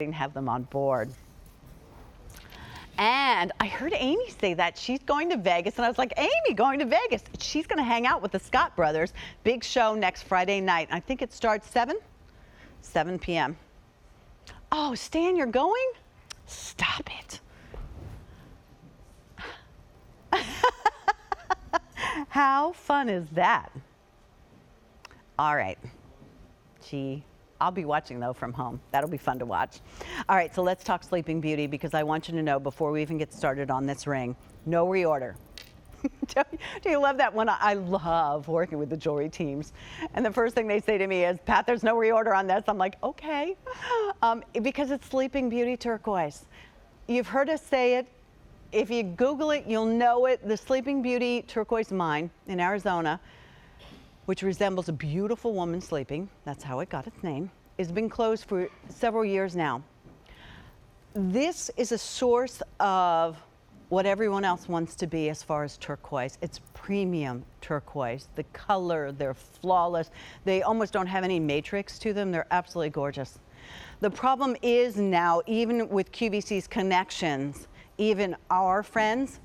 and have them on board. And I heard Amy say that she's going to Vegas, and I was like, Amy going to Vegas? She's going to hang out with the Scott brothers. Big show next Friday night. I think it starts 7 p.m. Oh, Stan, you're going? Stop it. How fun is that? All right. Gee. I'll be watching, though, from home. That'll be fun to watch. All right, so let's talk Sleeping Beauty, because I want you to know before we even get started on this ring, no reorder. Do you love that one? I love working with the jewelry teams. And the first thing they say to me is, Pat, there's no reorder on this. I'm like, okay. Because it's Sleeping Beauty Turquoise. You've heard us say it. If you Google it, you'll know it. The Sleeping Beauty Turquoise mine in Arizona, which resembles a beautiful woman sleeping, that's how it got its name, has been closed for several years now. This is a source of what everyone else wants to be as far as turquoise. It's premium turquoise. The color, they're flawless. They almost don't have any matrix to them. They're absolutely gorgeous. The problem is now, even with QVC's connections, even our friends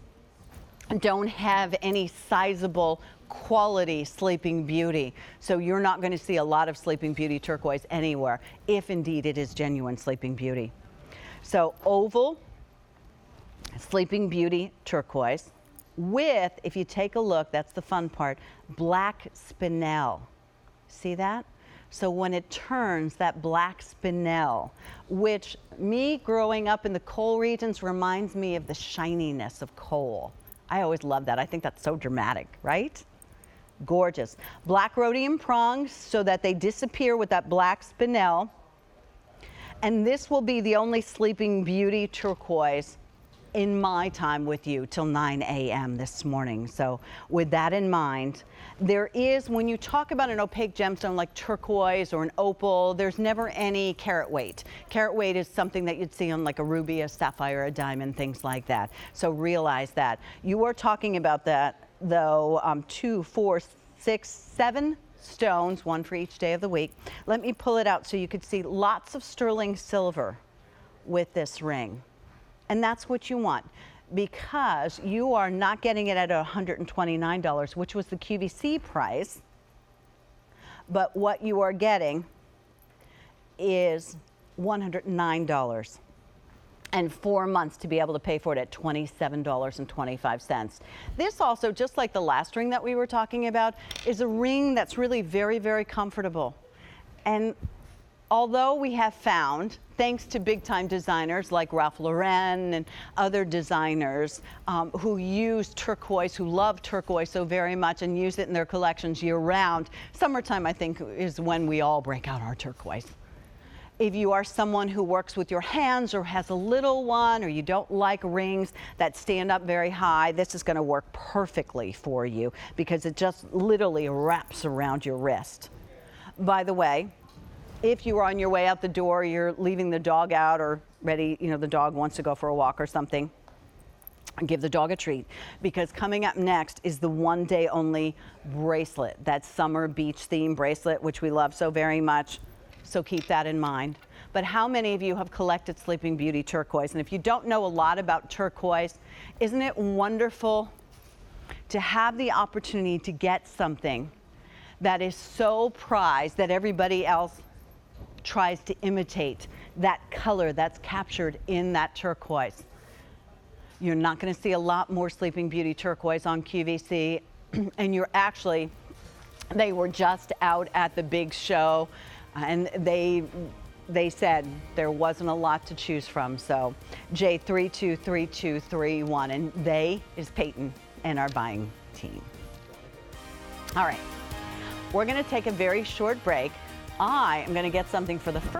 don't have any sizable quality Sleeping Beauty. So you're not going to see a lot of Sleeping Beauty Turquoise anywhere, if indeed it is genuine Sleeping Beauty. So oval Sleeping Beauty Turquoise with, if you take a look, that's the fun part, black spinel. See that? So when it turns, that black spinel, which me growing up in the coal regions reminds me of the shininess of coal. I always love that. I think that's so dramatic, right? Gorgeous. Black rhodium prongs so that they disappear with that black spinel. And this will be the only Sleeping Beauty turquoise in my time with you till 9 a.m. this morning. So with that in mind, there is, when you talk about an opaque gemstone like turquoise or an opal, there's never any carat weight. Carat weight is something that you'd see on like a ruby, a sapphire, a diamond, things like that. So realize that. You are talking about that, though, 2, 4, 6, 7 stones, one for each day of the week. Let me pull it out so you could see lots of sterling silver with this ring. And that's what you want, because you are not getting it at $129, which was the QVC price. But what you are getting is $109 and 4 months to be able to pay for it at $27.25. This also, just like the last ring that we were talking about, is a ring that's really very, very comfortable. And although we have found, thanks to big-time designers like Ralph Lauren and other designers who use turquoise, who love turquoise so very much and use it in their collections year-round, summertime, I think, is when we all break out our turquoise. If you are someone who works with your hands or has a little one, or you don't like rings that stand up very high, this is going to work perfectly for you because it just literally wraps around your wrist. By the way, if you are on your way out the door, you're leaving the dog out or ready, you know, the dog wants to go for a walk or something, give the dog a treat, because coming up next is the one-day only bracelet, that summer beach theme bracelet, which we love so very much. So keep that in mind. But how many of you have collected Sleeping Beauty turquoise? And if you don't know a lot about turquoise, isn't it wonderful to have the opportunity to get something that is so prized that everybody else tries to imitate that color that's captured in that turquoise? You're not going to see a lot more Sleeping Beauty turquoise on QVC, and you're actually, they were just out at the big show, and they said there wasn't a lot to choose from. So J323231, and they is Peyton and our buying team. All right, we're going to take a very short break. I am going to get something for the first